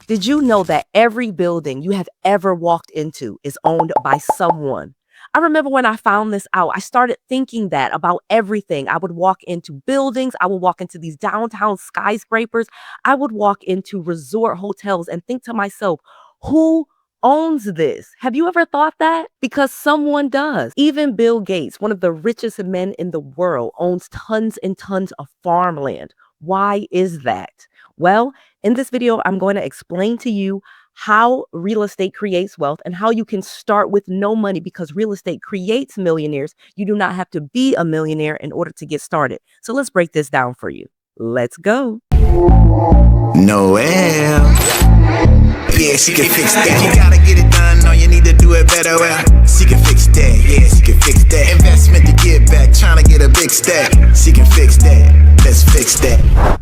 Did you know that every building you have ever walked into is owned by someone? I remember when I found this out, I started thinking that about everything. I would walk into buildings, I would walk into these downtown skyscrapers, I would walk into resort hotels and think to myself, who owns this? Have you ever thought that? Because someone does. Even Bill Gates, one of the richest men in the world, owns tons and tons of farmland. Why is that? Well, in this video, I'm going to explain to you how real estate creates wealth and how you can start with no money, because real estate creates millionaires. You do not have to be a millionaire in order to get started. So let's break this down for you. Let's go. Noelle. Yeah, she can fix that. You gotta get it done, no, you need to do it better. Well, she can fix that, yeah, she can fix that. Investment to get back, trying to get a big stack. She can fix that, let's fix that.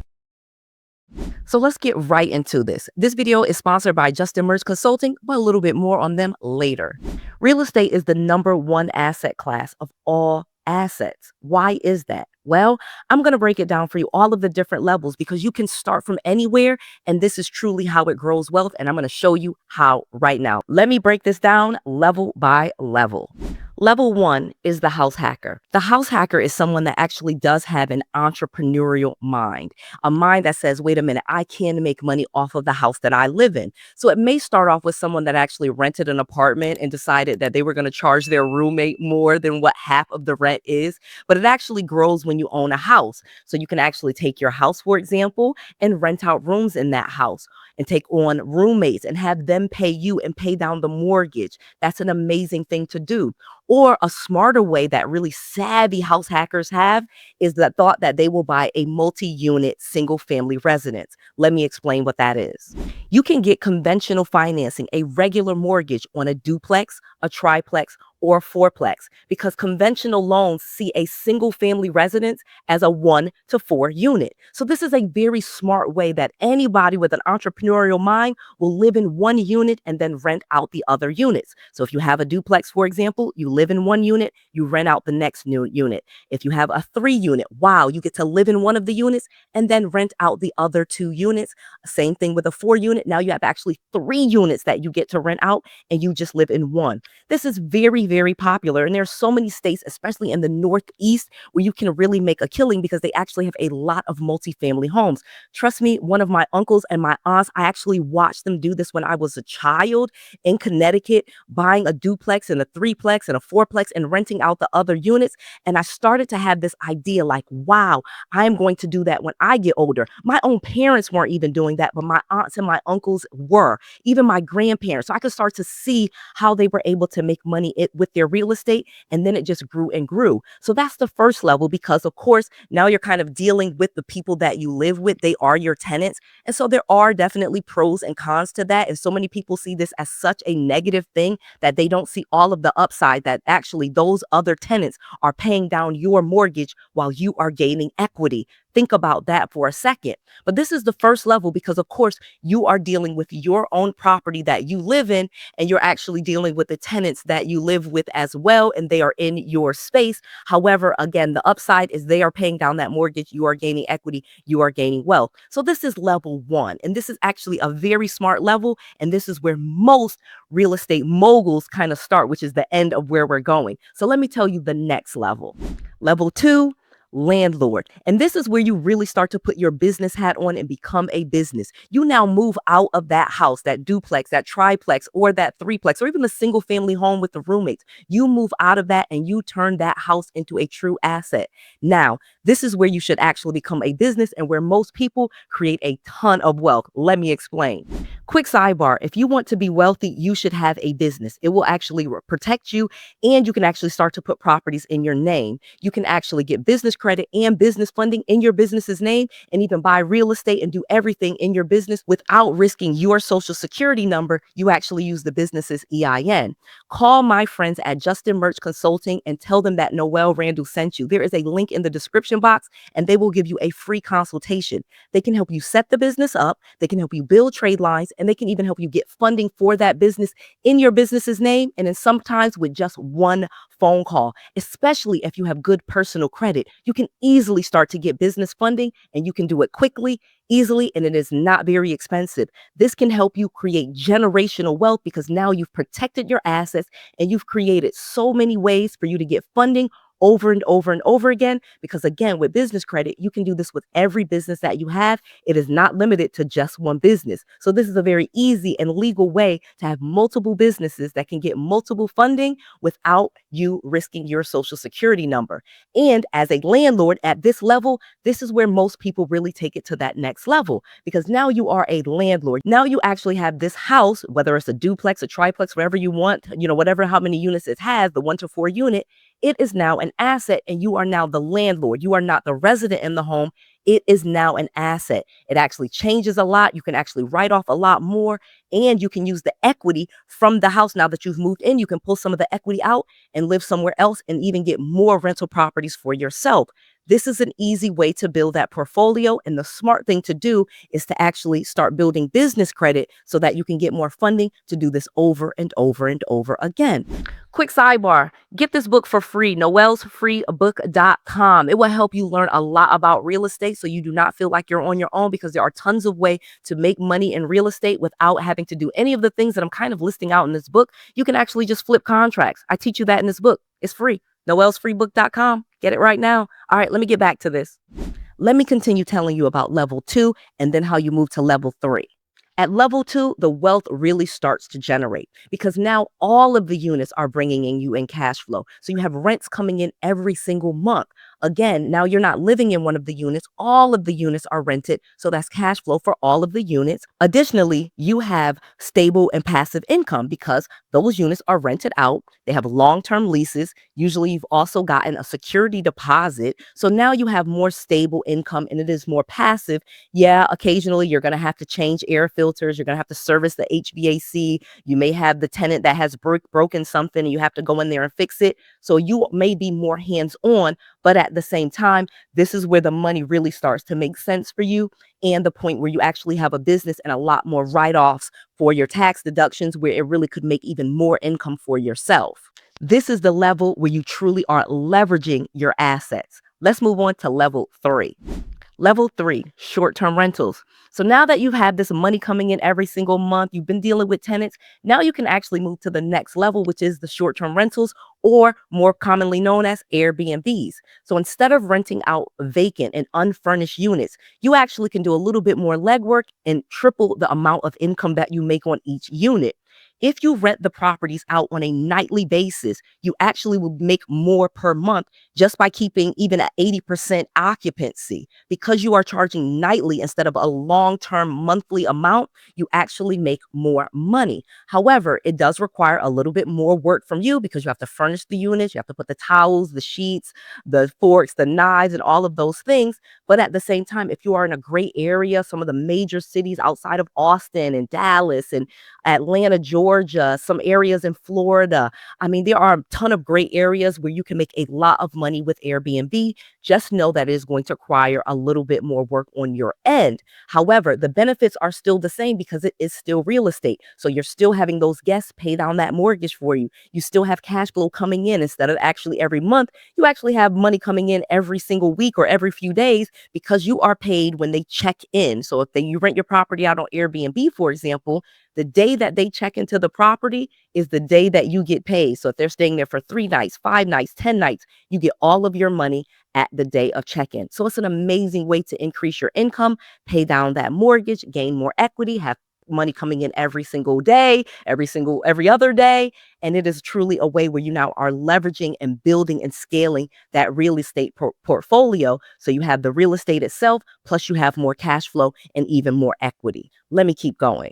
So let's get right into this. This video is sponsored by 𝐁𝐮𝐬𝐢𝐵 Consulting, but a little bit more on them later. Real estate is the #1 asset class of all assets. Why is that? Well, I'm going to break it down for you, all of the different levels, because you can start from anywhere, and this is truly how it grows wealth, and I'm going to show you how right now. Let me break this down level by level. Level 1 is the house hacker. The house hacker is someone that actually does have an entrepreneurial mind, a mind that says, wait a minute, I can make money off of the house that I live in. So it may start off with someone that actually rented an apartment and decided that they were going to charge their roommate more than what half of the rent is, but it actually grows when you own a house. So you can actually take your house, for example, and rent out rooms in that house and take on roommates and have them pay you and pay down the mortgage. That's an amazing thing to do. Or a smarter way that really savvy house hackers have is the thought that they will buy a multi-unit single family residence. Let me explain what that is. You can get conventional financing, a regular mortgage on a duplex, a triplex, or a fourplex, because conventional loans see a single family residence as a 1 to 4 unit. So this is a very smart way that anybody with an entrepreneurial mind will live in one unit and then rent out the other units. So if you have a duplex, for example, you live in one unit, you rent out the next new unit. If you have a 3 unit, wow, you get to live in one of the units and then rent out the other 2 units. Same thing with a 4 unit. Now you have actually 3 units that you get to rent out and you just live in one. This is very, very popular. And there's so many states, especially in the Northeast, where you can really make a killing because they actually have a lot of multifamily homes. Trust me, one of my uncles and my aunts, I actually watched them do this when I was a child in Connecticut, buying a duplex and a 3-plex and a 4-plex and renting out the other units. And I started to have this idea like, wow, I'm going to do that when I get older. My own parents weren't even doing that, but my aunts and my uncles were, even my grandparents. So I could start to see how they were able to make money with their real estate, and then it just grew and grew. So that's the first level, because of course now you're kind of dealing with the people that you live with. They are your tenants, and so there are definitely pros and cons to that. And so many people see this as such a negative thing that they don't see all of the upside, that actually those other tenants are paying down your mortgage while you are gaining equity. Think about that for a second. But this is the first level, because of course you are dealing with your own property that you live in, and you're actually dealing with the tenants that you live with as well, and they are in your space. However, again, the upside is they are paying down that mortgage, you are gaining equity, you are gaining wealth. So this is level 1, and this is actually a very smart level, and this is where most real estate moguls kind of start, which is the end of where we're going. So let me tell you the next level. Level 2, landlord. And this is where you really start to put your business hat on and become a business. You now move out of that house, that duplex, that triplex, or that 3-plex, or even a single family home with the roommates. You move out of that and you turn that house into a true asset. Now, this is where you should actually become a business, and where most people create a ton of wealth. Let me explain. Quick sidebar: if you want to be wealthy, you should have a business. It will actually protect you, and you can actually start to put properties in your name. You can actually get business credit and business funding in your business's name, and even buy real estate and do everything in your business without risking your social security number. You actually use the business's EIN. Call my friends at 𝐁𝐮𝐬𝐢𝐵 Consulting and tell them that Noelle Randall sent you. There is a link in the description box, and they will give you a free consultation. They can help you set the business up. They can help you build trade lines and they can even help you get funding for that business in your business's name, and then sometimes with just one phone call. Especially if you have good personal credit, you can easily start to get business funding, and you can do it quickly, easily, and it is not very expensive. This can help you create generational wealth because now you've protected your assets and you've created so many ways for you to get funding over and over and over again. Because again, with business credit, you can do this with every business that you have. It is not limited to just one business. So this is a very easy and legal way to have multiple businesses that can get multiple funding without you risking your social security number. And as a landlord at this level, this is where most people really take it to that next level, because now you are a landlord. Now you actually have this house, whether it's a duplex, a triplex, wherever you want, whatever, how many units it has, the 1 to 4 unit, it is now an asset, and you are now the landlord. You are not the resident in the home. It is now an asset. It actually changes a lot. You can actually write off a lot more, and you can use the equity from the house. Now that you've moved in, you can pull some of the equity out and live somewhere else and even get more rental properties for yourself. This is an easy way to build that portfolio. And the smart thing to do is to actually start building business credit so that you can get more funding to do this over and over and over again. Quick sidebar, get this book for free, noellsfreebook.com. It will help you learn a lot about real estate so you do not feel like you're on your own, because there are tons of ways to make money in real estate without having to do any of the things that I'm kind of listing out in this book. You can actually just flip contracts. I teach you that in this book. It's free. noellsfreebook.com. Get it right now. All right, let me get back to this. Let me continue telling you about level 2 and then how you move to level 3. At level 2, the wealth really starts to generate because now all of the units are bringing in you in cash flow. So you have rents coming in every single month. Again, now you're not living in one of the units. All of the units are rented. So that's cash flow for all of the units. Additionally, you have stable and passive income because those units are rented out. They have long-term leases. Usually you've also gotten a security deposit. So now you have more stable income and it is more passive. Yeah, occasionally you're going to have to change air filters. You're going to have to service the HVAC. You may have the tenant that has broken something and you have to go in there and fix it. So you may be more hands-on, but at the same time, this is where the money really starts to make sense for you, and the point where you actually have a business and a lot more write-offs for your tax deductions, where it really could make even more income for yourself. This is the level where you truly are leveraging your assets. Let's move on to level 3. Level 3, short-term rentals. So now that you've had this money coming in every single month, you've been dealing with tenants, now you can actually move to the next level, which is the short-term rentals, or more commonly known as Airbnbs. So instead of renting out vacant and unfurnished units, you actually can do a little bit more legwork and triple the amount of income that you make on each unit. If you rent the properties out on a nightly basis, you actually will make more per month just by keeping even at 80% occupancy. Because you are charging nightly instead of a long-term monthly amount, you actually make more money. However, it does require a little bit more work from you because you have to furnish the units, you have to put the towels, the sheets, the forks, the knives, and all of those things. But at the same time, if you are in a great area, some of the major cities outside of Austin and Dallas and Atlanta, Georgia, some areas in Florida. I mean, there are a ton of great areas where you can make a lot of money with Airbnb. Just know that it is going to require a little bit more work on your end. However, the benefits are still the same because it is still real estate. So you're still having those guests pay down that mortgage for you. You still have cash flow coming in instead of actually every month. You actually have money coming in every single week or every few days because you are paid when they check in. So if you rent your property out on Airbnb, for example, the day that they check into the property is the day that you get paid. So if they're staying there for 3 nights, 5 nights, 10 nights, you get all of your money at the day of check-in. So it's an amazing way to increase your income, pay down that mortgage, gain more equity, have money coming in every single day, every other day. And it is truly a way where you now are leveraging and building and scaling that real estate portfolio. So you have the real estate itself, plus you have more cash flow and even more equity. Let me keep going.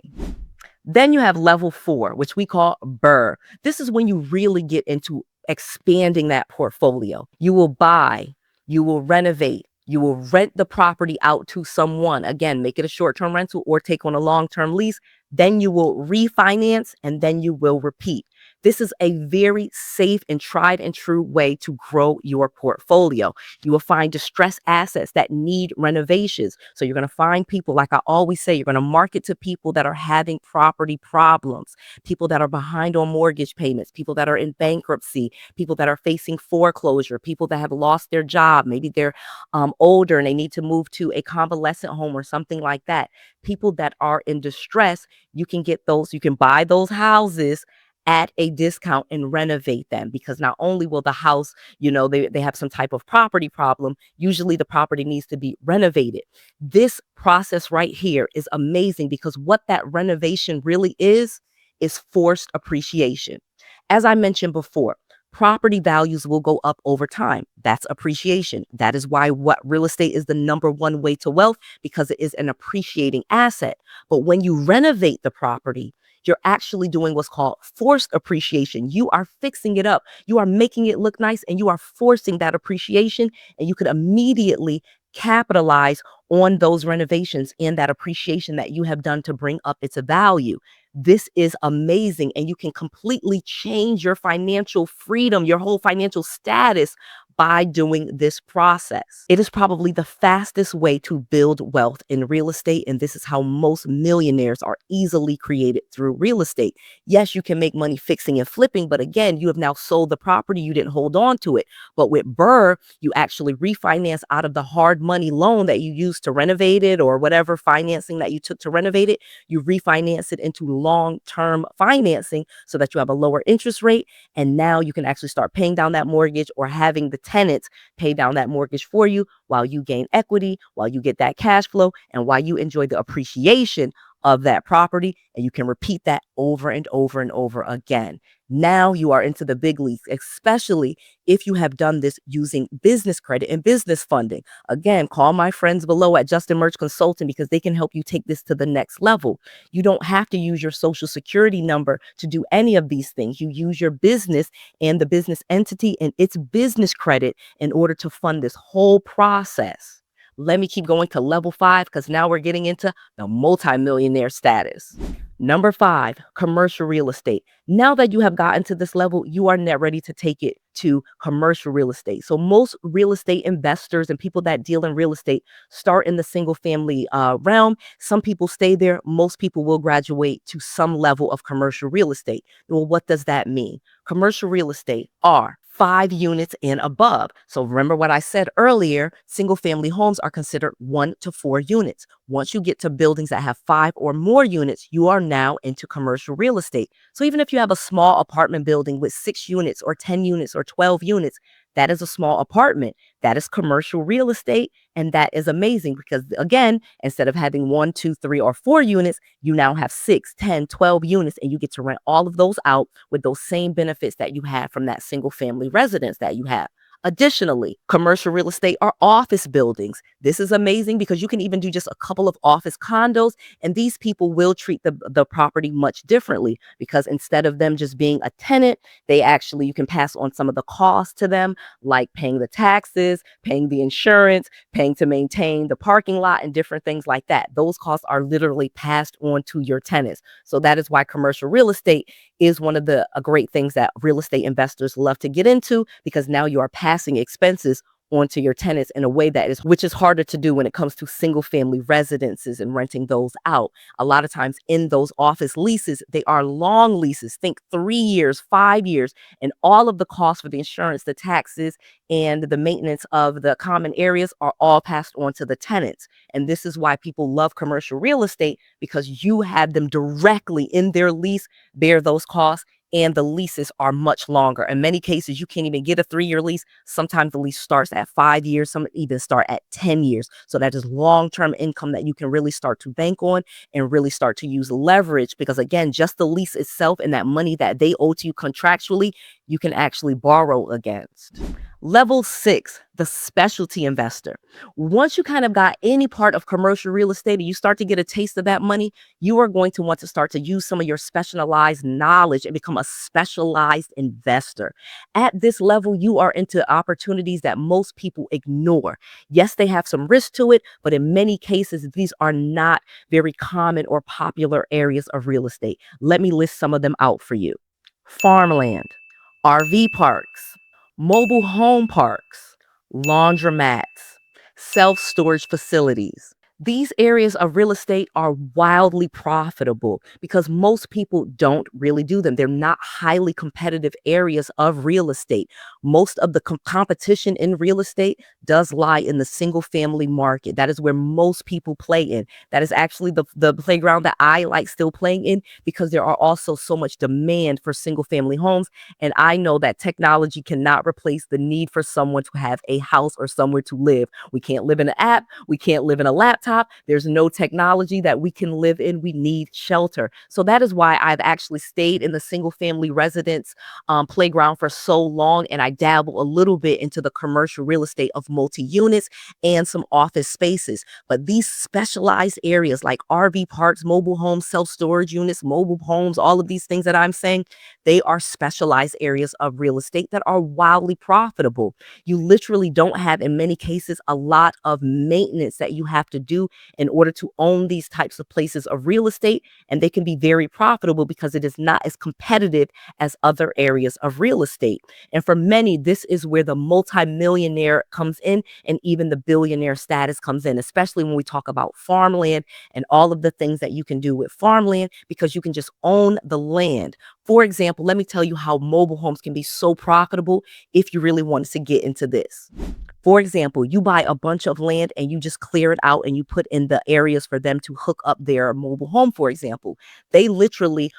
Then you have level 4, which we call BRRRR. This is when you really get into expanding that portfolio. You will buy, you will renovate, you will rent the property out to someone. Again, make it a short-term rental or take on a long-term lease. Then you will refinance and then you will repeat. This is a very safe and tried and true way to grow your portfolio. You will find distressed assets that need renovations. So you're going to find people, like I always say, you're going to market to people that are having property problems, people that are behind on mortgage payments, people that are in bankruptcy, people that are facing foreclosure, people that have lost their job. Maybe they're older and they need to move to a convalescent home or something like that. People that are in distress, you can get those, you can buy those houses at a discount and renovate them, because not only will the house, they have some type of property problem, usually the property needs to be renovated. This process right here is amazing, because what that renovation really is forced appreciation. As I mentioned before, property values will go up over time. That's appreciation. That is why what real estate is the #1 way to wealth, because it is an appreciating asset. But when you renovate the property, you're actually doing what's called forced appreciation. You are fixing it up. You are making it look nice, and you are forcing that appreciation, and you could immediately capitalize on those renovations and that appreciation that you have done to bring up its value. This is amazing, and you can completely change your financial freedom, your whole financial status, by doing this process. It is probably the fastest way to build wealth in real estate, and this is how most millionaires are easily created, through real estate. Yes, you can make money fixing and flipping, but again, you have now sold the property, you didn't hold on to it. But with BRRRR, you actually refinance out of the hard money loan that you used to renovate it, or whatever financing that you took to renovate it. You refinance it into long-term financing so that you have a lower interest rate, and now you can actually start paying down that mortgage, or having the tenants pay down that mortgage for you, while you gain equity, while you get that cash flow, and while you enjoy the appreciation of that property. And you can repeat that over and over and over again. Now you are into the big leagues, especially if you have done this using business credit and business funding. Again, call my friends below at 𝐁𝐿 Consulting, because they can help you take this to the next level. You don't have to use your social security number to do any of these things. You use your business and the business entity and its business credit in order to fund this whole process. Let me keep going to level 5, because now we're getting into the multimillionaire status. Number 5, commercial real estate. Now that you have gotten to this level, you are now ready to take it to commercial real estate. So most real estate investors and people that deal in real estate start in the single family realm. Some people stay there. Most people will graduate to some level of commercial real estate. Well, what does that mean? Commercial real estate are 5 units and above. So remember what I said earlier, single family homes are considered 1 to 4 units. Once you get to buildings that have 5 or more units, you are now into commercial real estate. So even if you have a small apartment building with 6 units or 10 units or 12 units, that is a small apartment. That is commercial real estate. And that is amazing, because again, instead of having 1, 2, 3, or 4 units, you now have 6, 10, 12 units, and you get to rent all of those out with those same benefits that you had from that single family residence that you have. Additionally, commercial real estate are office buildings. This is amazing, because you can even do just a couple of office condos, and these people will treat the property much differently, because instead of them just being a tenant, you can pass on some of the costs to them, like paying the taxes, paying the insurance, paying to maintain the parking lot, and different things like that. Those costs are literally passed on to your tenants. So that is why commercial real estate is one of the great things that real estate investors love to get into, because now you are passing expenses onto your tenants in a way which is harder to do when it comes to single family residences and renting those out. A lot of times in those office leases, they are long leases. Think 3 years, 5 years, and all of the costs for the insurance, the taxes, and the maintenance of the common areas are all passed on to the tenants. And this is why people love commercial real estate, because you have them directly in their lease bear those costs, and the leases are much longer. In many cases, you can't even get a 3-year lease. Sometimes the lease starts at 5 years, some even start at 10 years. So that is long-term income that you can really start to bank on and really start to use leverage, because again, just the lease itself and that money that they owe to you contractually, you can actually borrow against. Level 6, the specialty investor. Once you kind of got any part of commercial real estate and you start to get a taste of that money, you are going to want to start to use some of your specialized knowledge and become a specialized investor. At this level, you are into opportunities that most people ignore. Yes, they have some risk to it, but in many cases, these are not very common or popular areas of real estate. Let me list some of them out for you. farmland, RV parks, mobile home parks, laundromats, self-storage facilities. These areas of real estate are wildly profitable because most people don't really do them. They're not highly competitive areas of real estate. Most of the competition in real estate does lie in the single family market. That is where most people play in. That is actually the playground that I like still playing in because there are also so much demand for single family homes. And I know that technology cannot replace the need for someone to have a house or somewhere to live. We can't live in an app. We can't live in a laptop. There's no technology that we can live in. We need shelter. So that is why I've actually stayed in the single family residence playground for so long. And I dabble a little bit into the commercial real estate of multi-units and some office spaces. But these specialized areas like RV parks, mobile homes, self-storage units, mobile homes, all of these things that I'm saying, they are specialized areas of real estate that are wildly profitable. You literally don't have, in many cases, a lot of maintenance that you have to do in order to own these types of places of real estate. And they can be very profitable because it is not as competitive as other areas of real estate. And for many, this is where the multimillionaire comes in and even the billionaire status comes in, especially when we talk about farmland and all of the things that you can do with farmland because you can just own the land. For example, let me tell you how mobile homes can be so profitable if you really wanted to get into this. For example, you buy a bunch of land and you just clear it out and you put in the areas for them to hook up their mobile home, for example. They literally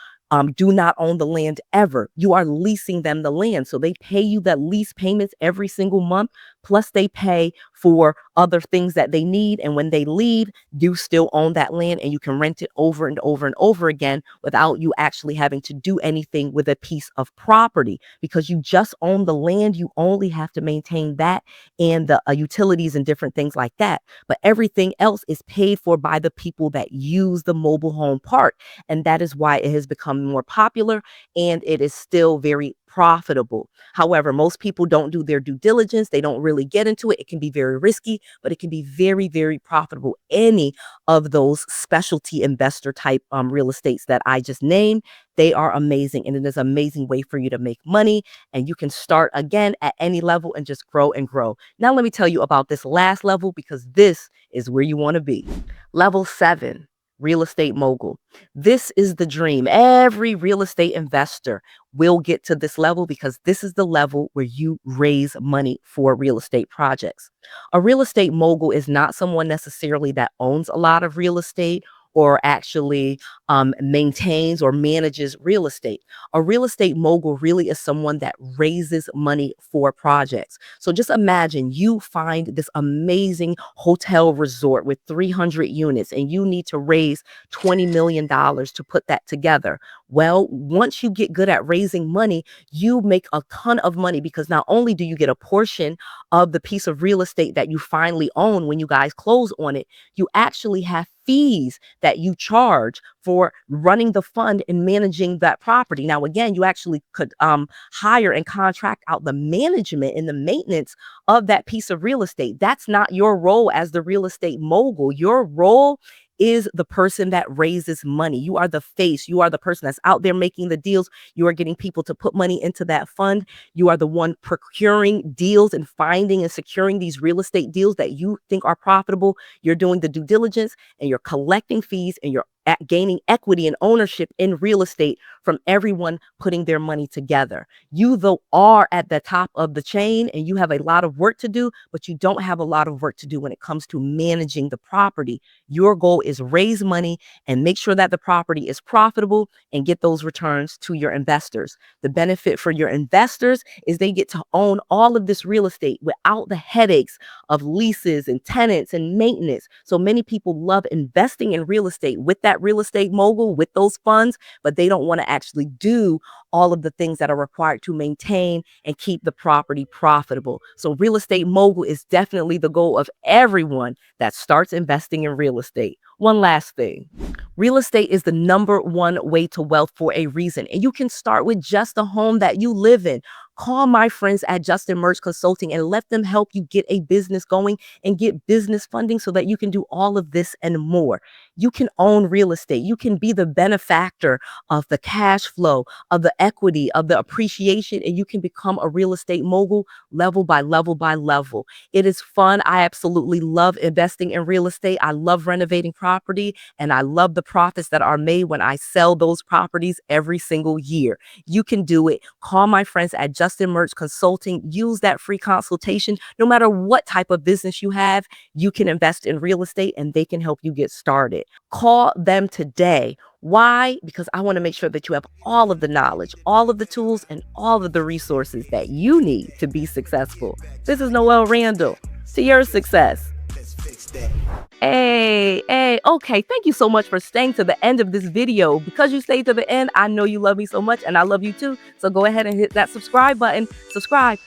do not own the land ever. You are leasing them the land. So they pay you that lease payments every single month. Plus they pay for other things that they need. And when they leave, you still own that land and you can rent it over and over and over again without you actually having to do anything with a piece of property because you just own the land. You only have to maintain that and the utilities and different things like that. But everything else is paid for by the people that use the mobile home park. And that is why it has become more popular and it is still very profitable. However, most people don't do their due diligence. They don't really get into it. It can be very risky, but it can be very, very profitable. Any of those specialty investor type real estates that I just named, they are amazing. And it is an amazing way for you to make money. And you can start again at any level and just grow and grow. Now, let me tell you about this last level because this is where you want to be. Level 7. Real estate mogul. This is the dream. Every real estate investor will get to this level because this is the level where you raise money for real estate projects. A real estate mogul is not someone necessarily that owns a lot of real estate or actually maintains or manages real estate. A real estate mogul really is someone that raises money for projects. So just imagine you find this amazing hotel resort with 300 units and you need to raise $20 million to put that together. Well, once you get good at raising money, you make a ton of money because not only do you get a portion of the piece of real estate that you finally own when you guys close on it, you actually have fees that you charge for running the fund and managing that property. Now, again, you actually could hire and contract out the management and the maintenance of that piece of real estate. That's not your role as the real estate mogul. Your role is the person that raises money. You are the face. You are the person that's out there making the deals. You are getting people to put money into that fund. You are the one procuring deals and finding and securing these real estate deals that you think are profitable. You're doing the due diligence and you're collecting fees and you're gaining equity and ownership in real estate from everyone putting their money together. You, though, are at the top of the chain and you have a lot of work to do, but you don't have a lot of work to do when it comes to managing the property. Your goal is raise money and make sure that the property is profitable and get those returns to your investors. The benefit for your investors is they get to own all of this real estate without the headaches of leases and tenants and maintenance. So many people love investing in real estate with that real estate mogul, with those funds, but they don't want to actually do all of the things that are required to maintain and keep the property profitable. So real estate mogul is definitely the goal of everyone that starts investing in real estate. One last thing. Real estate is the #1 way to wealth for a reason. And you can start with just a home that you live in. Call my friends at 𝐁𝐮𝐬𝐢𝐴 Consulting and let them help you get a business going and get business funding so that you can do all of this and more. You can own real estate. You can be the benefactor of the cash flow, of the equity, of the appreciation, and you can become a real estate mogul level by level by level. It is fun. I absolutely love investing in real estate. I love renovating property, and I love the profits that are made when I sell those properties every single year. You can do it. Call my friends at 𝐁𝐮𝐬𝐢𝐴 Consulting. Use that free consultation. No matter what type of business you have, you can invest in real estate and they can help you get started. Call them today. Why? Because I want to make sure that you have all of the knowledge, all of the tools, and all of the resources that you need to be successful. This is Noelle Randall. To your success. Hey, okay. Thank you so much for staying to the end of this video. Because you stayed to the end, I know you love me so much and I love you too. So go ahead and hit that subscribe button. Subscribe.